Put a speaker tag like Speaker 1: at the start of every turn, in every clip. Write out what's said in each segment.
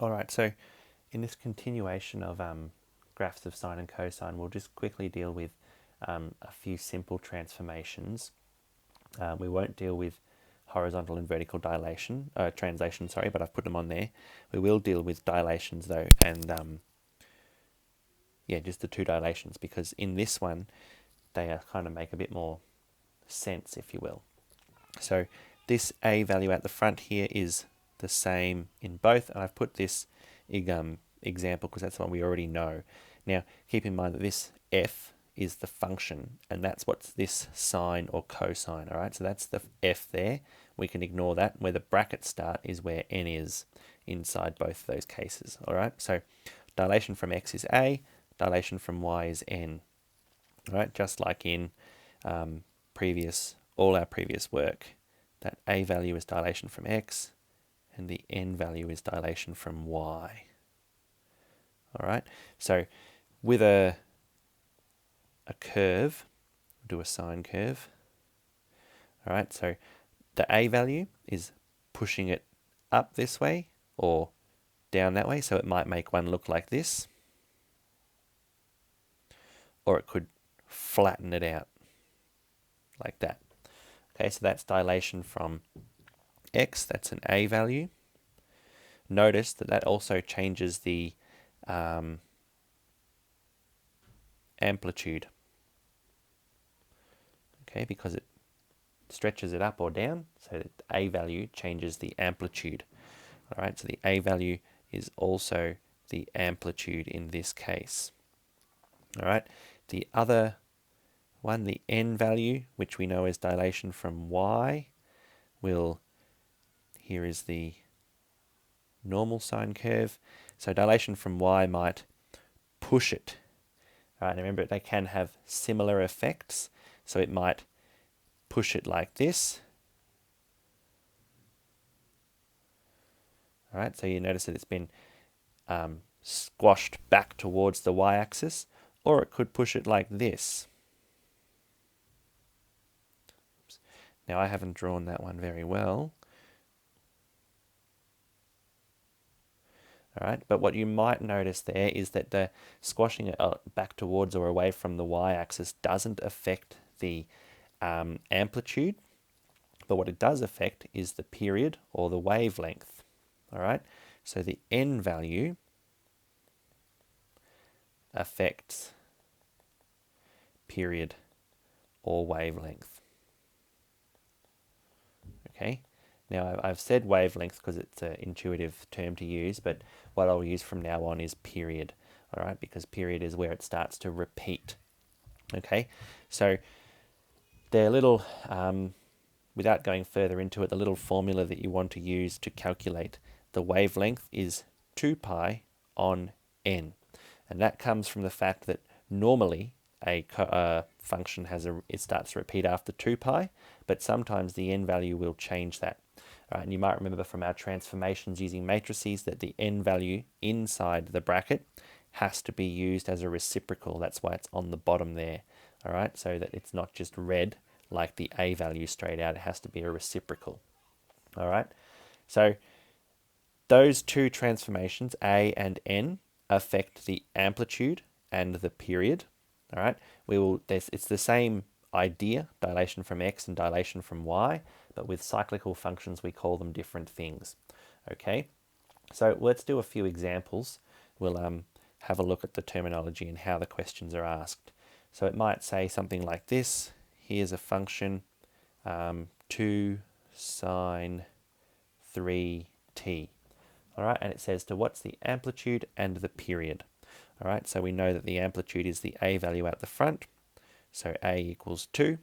Speaker 1: All right, so in this continuation of graphs of sine and cosine, we'll just quickly deal with a few simple transformations. We won't deal with horizontal and vertical translation, sorry, but I've put them on there. We will deal with dilations though, and yeah, just the two dilations, because in this one, they kind of make a bit more sense, if you will. So this a value at the front here is the same in both, and I've put this example because that's the one we already know. Now, keep in mind that this f is the function, and that's what's this sine or cosine, all right? So that's the f there. We can ignore that. Where the brackets start is where n is inside both of those cases, all right? So dilation from x is a, dilation from y is n, all right? Just like in all our previous work, that a value is dilation from x, and the n value is dilation from y. All right, so with a curve, do a sine curve. All right, so the a value is pushing it up this way or down that way, so it might make one look like this, or it could flatten it out like that. Okay, so that's dilation from x, that's an a value. Notice that that also changes the amplitude, okay, because it stretches it up or down, so that the a value changes the amplitude. All right, so the a value is also the amplitude in this case. All right, the other one, the n value, which we know is dilation from y, here is the normal sine curve. So dilation from y might push it. All right, remember, they can have similar effects, so it might push it like this. All right, so you notice that it's been squashed back towards the y-axis, or it could push it like this. Oops. Now, I haven't drawn that one very well. All right, but what you might notice there is that the squashing it back towards or away from the y-axis doesn't affect the amplitude, but what it does affect is the period or the wavelength. All right, so the n value affects period or wavelength. Okay, now I've said wavelength because it's an intuitive term to use, but what I'll use from now on is period, all right, because period is where it starts to repeat. Okay, so they're little, without going further into it, the little formula that you want to use to calculate the wavelength is 2 pi on n. And that comes from the fact that normally a function it starts to repeat after 2 pi, but sometimes the n value will change that. All right, and you might remember from our transformations using matrices that the n value inside the bracket has to be used as a reciprocal. That's why it's on the bottom there. All right, so that it's not just read like the a value straight out. It has to be a reciprocal. All right, so those two transformations, a and n, affect the amplitude and the period. All right, it's the same idea, dilation from x and dilation from y, but with cyclical functions we call them different things. Okay, so let's do a few examples. We'll have a look at the terminology and how the questions are asked. So it might say something like this. Here's a function, 2 sine 3t. All right, and it says to what's the amplitude and the period. All right, so we know that the amplitude is the a value at the front, so a equals 2,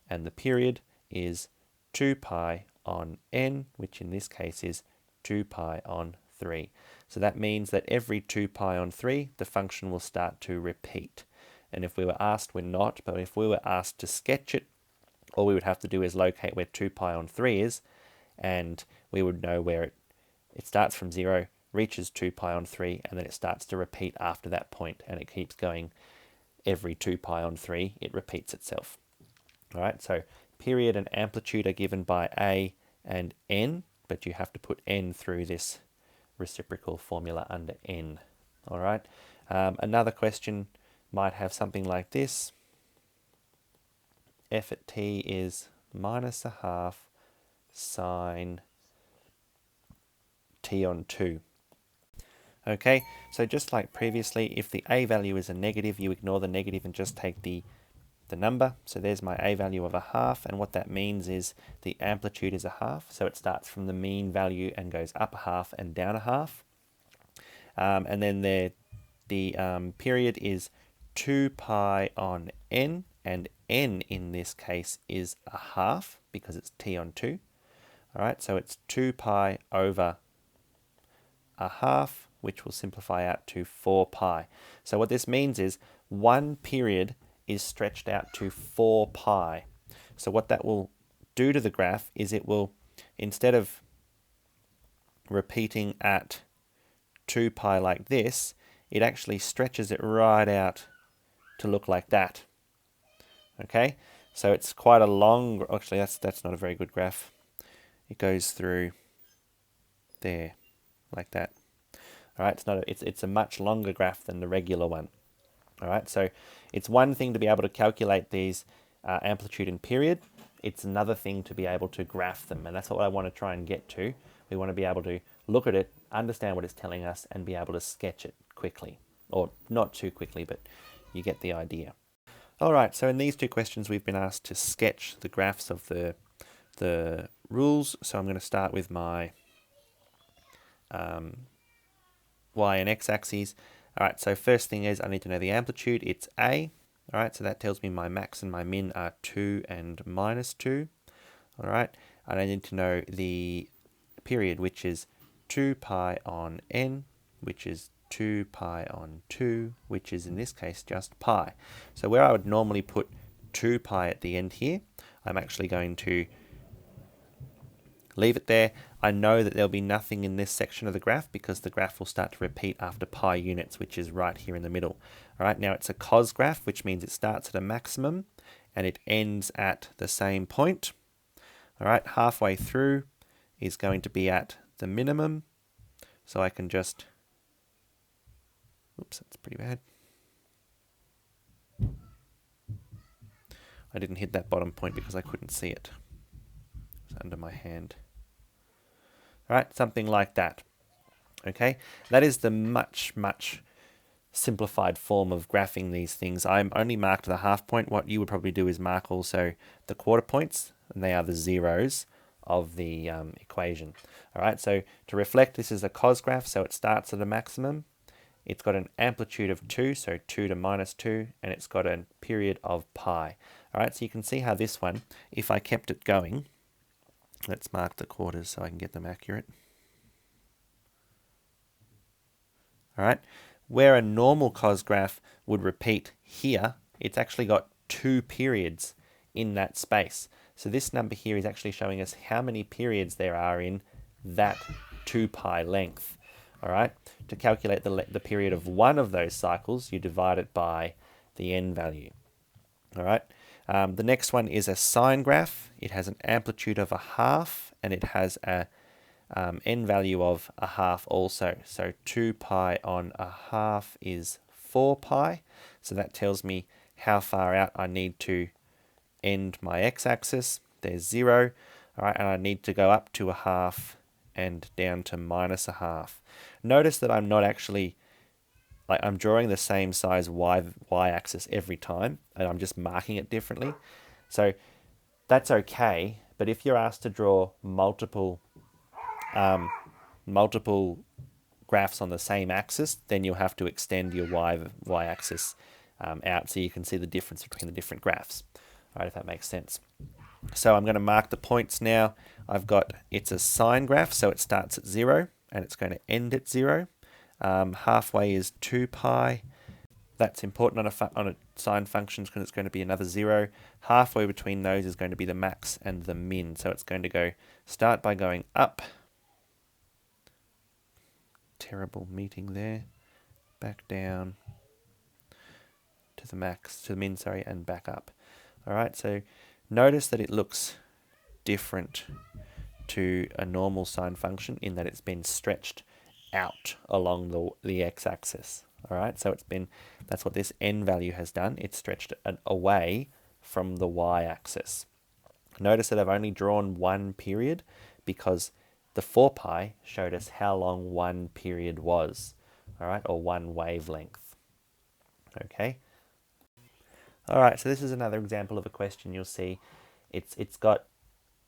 Speaker 1: and the period is 2 pi on n, which in this case is 2 pi on 3. So that means that every 2 pi on 3, the function will start to repeat. And if we were asked, we're not, but if we were asked to sketch it, all we would have to do is locate where 2 pi on 3 is, and we would know where it starts from 0, reaches 2 pi on 3, and then it starts to repeat after that point, and it keeps going every 2 pi on 3, it repeats itself. All right, so period and amplitude are given by a and n, but you have to put n through this reciprocal formula under n. All right. Another question might have something like this. F at t is minus a half sine t on 2. Okay, so just like previously, if the a value is a negative, you ignore the negative and just take the number. So there's my a value of a half, and what that means is the amplitude is a half, so it starts from the mean value and goes up a half and down a half. And then the period is 2 pi on n, and n in this case is a half because it's t on 2. All right, so it's 2 pi over a half, which will simplify out to 4 pi. So what this means is one period is stretched out to 4 pi. So what that will do to the graph is it will, instead of repeating at 2 pi like this, it actually stretches it right out to look like that. Okay, so it's quite a long, actually that's not a very good graph. It goes through there, like that. All right, it's a much longer graph than the regular one. All right, so it's one thing to be able to calculate these amplitude and period. It's another thing to be able to graph them, and that's what I want to try and get to. We want to be able to look at it, understand what it's telling us, and be able to sketch it quickly. Or not too quickly, but you get the idea. All right, so in these two questions, we've been asked to sketch the graphs of the rules. So I'm going to start with my y and x axes. All right, so first thing is I need to know the amplitude. It's a. All right, so that tells me my max and my min are 2 and minus 2. All right, and I need to know the period, which is 2 pi on n, which is 2 pi on 2, which is in this case just pi. So where I would normally put 2 pi at the end here, I'm actually going to leave it there. I know that there'll be nothing in this section of the graph because the graph will start to repeat after pi units, which is right here in the middle. All right, now it's a cos graph, which means it starts at a maximum and it ends at the same point. All right, halfway through is going to be at the minimum. So I can just, oops, that's pretty bad. I didn't hit that bottom point because I couldn't see it. It's under my hand. All right, something like that. Okay, that is the much simplified form of graphing these things. I'm only marked the half point. What you would probably do is mark also the quarter points, and they are the zeros of the equation. All right, so to reflect, this is a cos graph, so it starts at a maximum. It's got an amplitude of 2, so 2 to minus 2, and it's got a period of pi. All right, so you can see how this one, if I kept it going, let's mark the quarters so I can get them accurate. All right, where a normal cos graph would repeat here, it's actually got 2 periods in that space. So this number here is actually showing us how many periods there are in that 2 pi length. All right, to calculate the period of one of those cycles, you divide it by the n value. All right, the next one is a sine graph. It has an amplitude of a half and it has a n value of a half also. So 2 pi on a half is 4 pi. So that tells me how far out I need to end my x-axis. There's 0. All right, and I need to go up to a half and down to minus a half. Notice that I'm not actually, like, I'm drawing the same size y-axis every time, and I'm just marking it differently. So that's okay, but if you're asked to draw multiple graphs on the same axis, then you'll have to extend your y-axis out so you can see the difference between the different graphs. All right, if that makes sense. So I'm going to mark the points now. I've got, it's a sine graph, so it starts at 0 and it's going to end at 0. Halfway is 2 pi. That's important on a sine function because it's going to be another 0. Halfway between those is going to be the max and the min. So it's going to start by going up. Terrible meeting there. Back down to the max, to the min, sorry, and back up. All right, so notice that it looks different to a normal sine function in that it's been stretched out along the x-axis. All right, so that's what this n value has done. It's stretched it away from the y-axis. Notice that I've only drawn one period because the 4 pi showed us how long one period was, all right, or one wavelength. Okay. All right, so this is another example of a question. You'll see it's got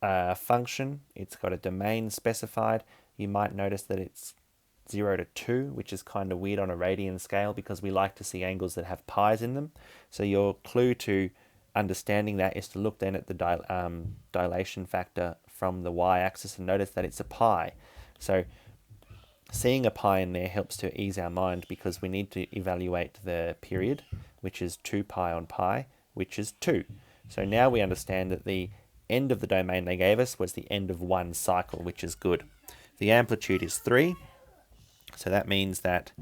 Speaker 1: a function, it's got a domain specified. You might notice that it's 0 to 2, which is kind of weird on a radian scale because we like to see angles that have pi's in them. So your clue to understanding that is to look then at the dilation factor from the y-axis and notice that it's a pi. So seeing a pi in there helps to ease our mind because we need to evaluate the period, which is 2 pi on pi, which is 2. So now we understand that the end of the domain they gave us was the end of one cycle, which is good. The amplitude is 3, so that means that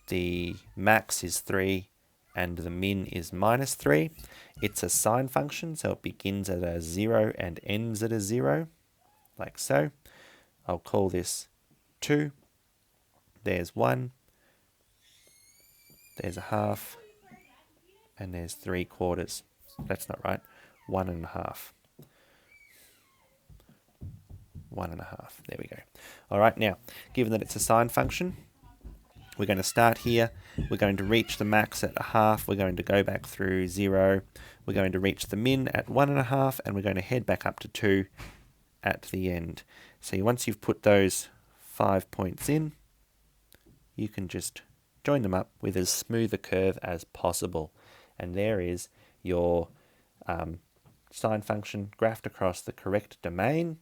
Speaker 1: the max is 3 and the min is minus 3. It's a sine function, so it begins at a 0 and ends at a 0, like so. I'll call this 2. There's 1. There's a half. And there's 3/4. That's not right. 1.5. 1.5. There we go. All right, now, given that it's a sine function, we're going to start here. We're going to reach the max at a half. We're going to go back through 0. We're going to reach the min at 1.5, and we're going to head back up to 2 at the end. So once you've put those 5 points in, you can just join them up with as smooth a curve as possible. And there is your sine function graphed across the correct domain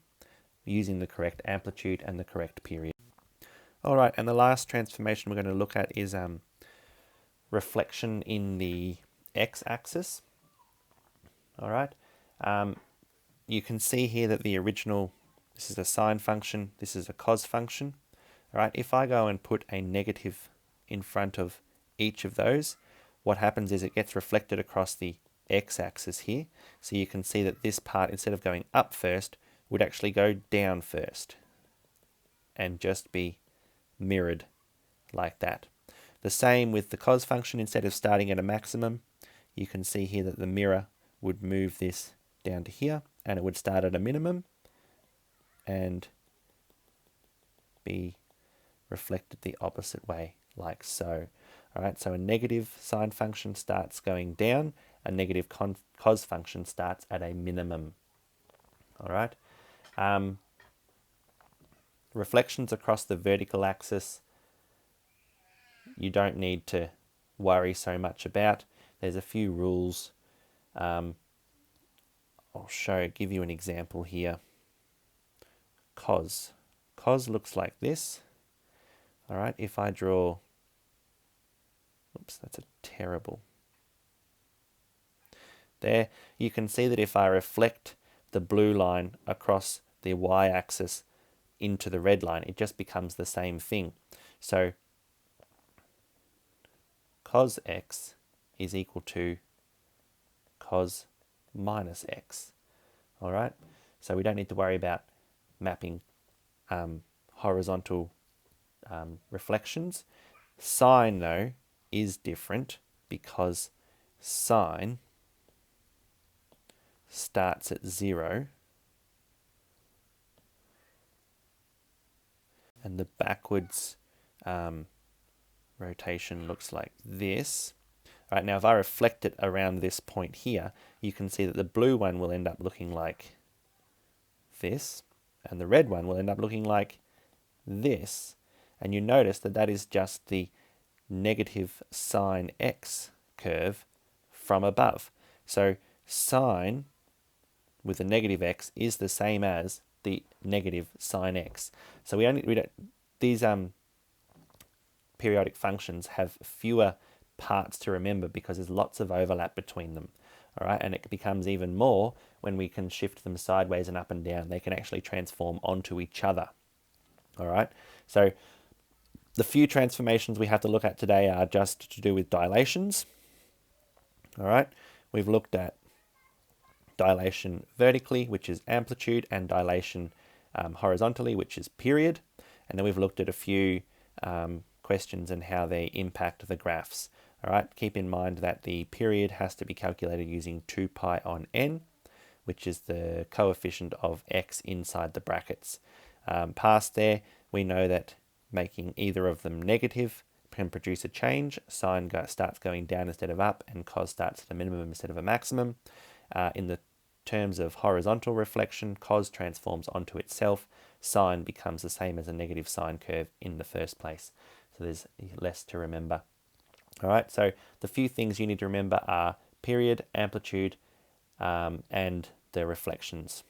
Speaker 1: using the correct amplitude and the correct period. All right, and the last transformation we're going to look at is reflection in the x-axis. All right, you can see here that the original, this is a sine function, this is a cos function. All right, if I go and put a negative in front of each of those, what happens is it gets reflected across the x-axis here. So you can see that this part, instead of going up first, would actually go down first and just be mirrored like that. The same with the cos function. Instead of starting at a maximum, you can see here that the mirror would move this down to here and it would start at a minimum and be reflected the opposite way, like so. All right, so a negative sine function starts going down, a negative cos function starts at a minimum. All right. Reflections across the vertical axis, you don't need to worry so much about. There's a few rules. I'll give you an example here. Cos looks like this. All right, if I draw, oops, that's a terrible. There, you can see that if I reflect the blue line across the y-axis into the red line, it just becomes the same thing. So cos x is equal to cos minus x. All right, so we don't need to worry about mapping horizontal reflections. Sine, though, is different because sine starts at 0 and the backwards rotation looks like this. All right, now if I reflect it around this point here, you can see that the blue one will end up looking like this and the red one will end up looking like this. And you notice that that is just the negative sine x curve from above. So sine with the negative x is the same as the negative sine x. So these periodic functions have fewer parts to remember because there's lots of overlap between them. All right, and it becomes even more when we can shift them sideways and up and down. They can actually transform onto each other. All right, so the few transformations we have to look at today are just to do with dilations. All right, we've looked at dilation vertically, which is amplitude, and dilation horizontally, which is period. And then we've looked at a few questions and how they impact the graphs. All right, keep in mind that the period has to be calculated using 2 pi on n, which is the coefficient of x inside the brackets. Past there, we know that making either of them negative can produce a change. Sine starts going down instead of up, and cos starts at a minimum instead of a maximum. In the terms of horizontal reflection, cos transforms onto itself. Sine becomes the same as a negative sine curve in the first place. So there's less to remember. All right, so the few things you need to remember are period, amplitude, and the reflections.